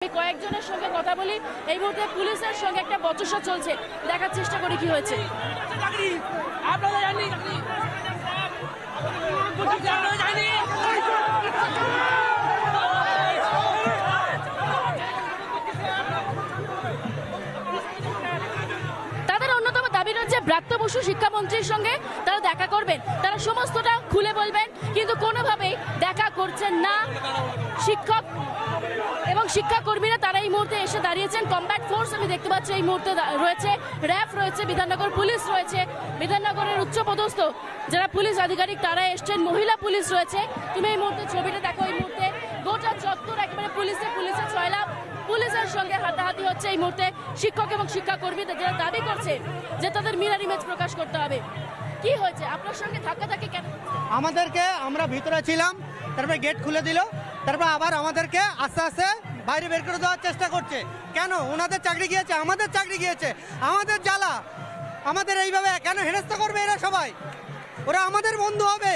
আমি কয়েকজনের সঙ্গে কথা বলি। এই মুহূর্তে পুলিশের সঙ্গে একটা বচসা চলছে, দেখার চেষ্টা করি কি হয়েছে। তাদের অন্যতম দাবি রয়েছে ব্রাত্য বসু শিক্ষামন্ত্রীর সঙ্গে তারা দেখা করবেন, তারা সমস্তটা খুলে বলবেন, কিন্তু কোনোভাবেই দেখা করছেন না শিক্ষক এবং শিক্ষাকর্মীরা। তারা এই মুহূর্তে এসে দাঁড়িয়েছেন। কমব্যাট ফোর্স আমি দেখতে পাচ্ছি এই মুহূর্তে রয়েছে, র্যাফ রয়েছে, বিধাননগর পুলিশ রয়েছে, বিধাননগরের উচ্চপদস্থ যারা পুলিশ আধিকারিক তারা এসছেন, মহিলা পুলিশ রয়েছে। তুমি এই মুহূর্তে ছবিটা দেখো, এই মুহূর্তে গোটা চত্বর একেবারে পুলিশে ছয়লাভ, পুলিশের সঙ্গে হাতাহাতি হচ্ছে এই মুহূর্তে শিক্ষক এবং শিক্ষাকর্মীদের, যারা দাবি করছে যে তাদের মিরর ইমেজ প্রকাশ করতে হবে। কি হয়েছে আপনার সঙ্গে ধাক্কাধাক্কি কেন? আমাদেরকে, আমরা ভিতরে ছিলাম, তারপরে গেট খুলে দিল, তারপর আবার আমাদেরকে আস্তে আস্তে বাইরে বের করে দেওয়ার চেষ্টা করছে। কেন? ওনাদের চাকরি গিয়েছে, আমাদের চাকরি গিয়েছে, আমাদের জ্বালা, আমাদের এইভাবে কেন হেনস্থা করবে এরা সবাই? ওরা আমাদের বন্ধু হবে,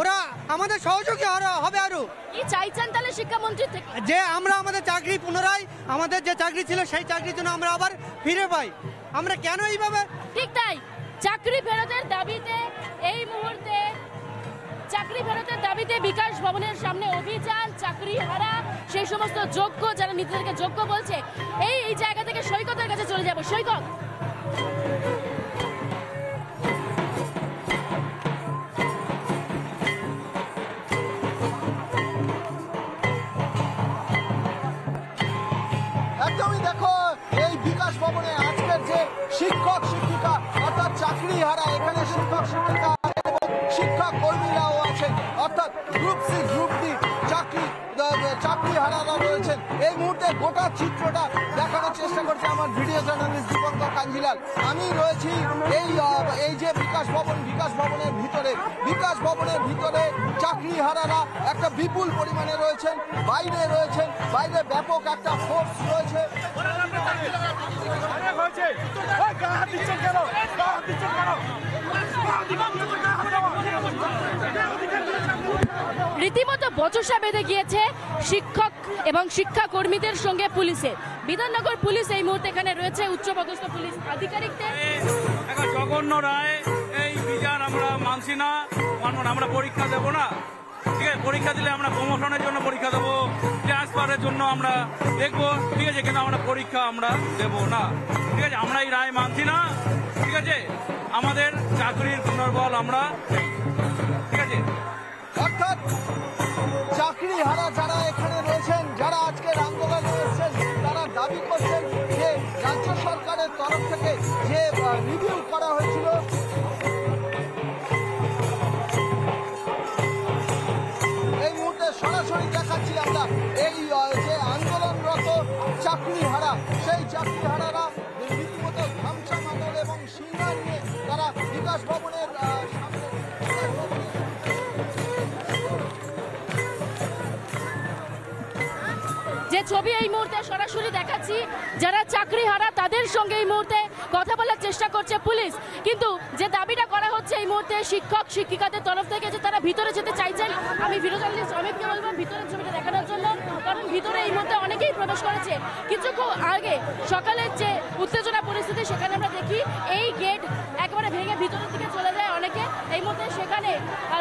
ওরা আমাদের সহযোগী হবে। আরো কি চাইছেন তাহলে শিক্ষামন্ত্রী থেকে? যে আমরা আমাদের চাকরি পুনরায়, আমাদের যে চাকরি ছিল সেই চাকরির জন্য আমরা আবার ফিরে পাই। আমরা কেন এইভাবে? ঠিক তাই, চাকরি ফেরতের দাবিতে এই মুহূর্তে চাকরি ফেরতের দাবিতে বিকাশ ভবনের সামনে অভিযান। চাকরি হারা সেই সমস্ত যোগ্য, যারা নিজেদেরকে যোগ্য বলছে, এই জায়গা থেকে সৈকতের কাছে চলে যাব। সৈকত, একদমই দেখো, এই বিকাশ ভবনে আজকের যে শিক্ষক শিক্ষিকা অর্থাৎ চাকরি হারা, এখানে শিক্ষক শিক্ষিকা এবং শিক্ষা কর্মীরাও আছেন, অর্থাৎ গ্রুপ সি গ্রুপ ডি চাকরি হারারা রয়েছেন। এই মুহূর্তে গোটা চিত্রটা দেখানোর চেষ্টা করছে আমার ভিডিও জার্নালিস্ট দীপঙ্কর কাঞ্জিলাল। আমি রয়েছি এই যে বিকাশ ভবনের ভিতরে চাকরি হারারা একটা বিপুল পরিমাণে রয়েছেন, বাইরে ব্যাপক একটা ফোর্স রয়েছে। রীতিমতো বচসা বেঁধে গিয়েছে শিক্ষক এবং শিক্ষাকর্মীদের সঙ্গে পুলিশের। বিধাননগর পুলিশ এই মুহূর্তে এখানে রয়েছে, উচ্চপদস্থ পুলিশ আধিকারিকদের। জঘন্য রায়, এই বিচার আমরা মানছি না, মানব না। আমরা পরীক্ষা দেবো না, ঠিক আছে? পরীক্ষা দিলে আমরা প্রমোশনের জন্য পরীক্ষা দেবো, ট্রান্সফারের জন্য আমরা দেখবো, ঠিক আছে, কিন্তু আমরা পরীক্ষা আমরা দেবো না, ঠিক আছে? আমরা এই রায় মানছি না, ঠিক আছে? আমাদের চাকরির পুনর্বল আমরা, ঠিক আছে? অর্থাৎ চাকরি হারা যারা এখানে রয়েছেন, যারা আজকের আন্দোলনে এসেছেন, তারা দাবি করছেন যে রাজ্য সরকারের তরফ থেকে যে রিভিউ করা হয়েছিল, এই মুহূর্তে সরাসরি দেখাচ্ছি আমরা এই যে আন্দোলনরত চাকরি হারা, সেই চাকরি হারারা রীতিমতো ধামসা মাদল এবং সিংহা নিয়ে তারা বিকাশ ভবনের সামনে যে ছবি এই মুহূর্তে সরাসরি দেখাচ্ছি, যারা চাকরি হারা তাদের সঙ্গে এই মুহূর্তে কথা বলার চেষ্টা করছে পুলিশ। কিন্তু যে দাবিটা করা হচ্ছে এই মুহূর্তে শিক্ষক শিক্ষিকাদের তরফ থেকে, যে তারা ভিতরে যেতে চাইছেন। আমি ভিডিও জার্নালিস্ট অমিতকে বলবো ভিতরের ছবিটা দেখানোর জন্য, কারণ ভিতরে এই মুহূর্তে অনেকেই প্রবেশ করেছে। কিছুক্ষণ আগে সকালের যে উত্তেজনা পরিস্থিতি, সেখানে আমরা দেখি এই গেট একেবারে ভেঙে ভিতরের দিকে চলে যায় অনেকে। এই মুহূর্তে সেখানে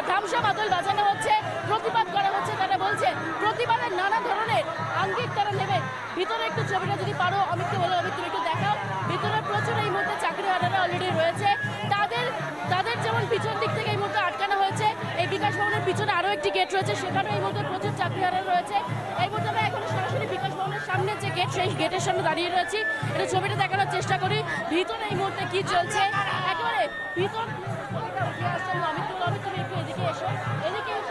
ধামসা মাদল বাজানো হচ্ছে, প্রতিবাদ করা হচ্ছে। তারা বলছে প্রতিবাদের নানা ধরনের আঙ্গিক তারা নেবে। ভিতরে একটু ছবিটা যদি পারো অমিতকে বলো, অমিত তুমি একটু দেখাও। ভিতরে প্রচুর এই মুহূর্তে চাকরি হারারা অলরেডি রয়েছে। তাদের যেমন পিছন দিক থেকে এই মুহূর্তে আটকানো হয়েছে, এই বিকাশ ভবনের পিছনে আরও একটি গেট রয়েছে, সেখানে এই মুহূর্তে প্রচুর চাকরি হারারা রয়েছে। এই মুহূর্তে আমরা এখন সরাসরি বিকাশ ভবনের সামনে যে গেট, সেই গেটের সামনে দাঁড়িয়ে রয়েছি। এটা ছবিটা দেখানোর চেষ্টা করি ভিতরে এই মুহূর্তে কি চলছে। একেবারে ভিতর অমিত তুমি একটু এদিকে এসো,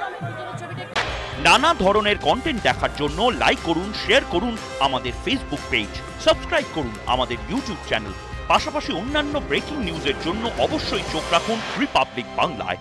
অমিত ভিতরের ছবিটা। নানা ধরনের কন্টেন্ট দেখার জন্য লাইক করুন, শেয়ার করুন আমাদের ফেসবুক পেজ, সাবস্ক্রাইব করুন আমাদের ইউটিউব চ্যানেল। পাশাপাশি অন্যান্য ব্রেকিং নিউজের জন্য অবশ্যই চোখ রাখুন রিপাবলিক বাংলায়।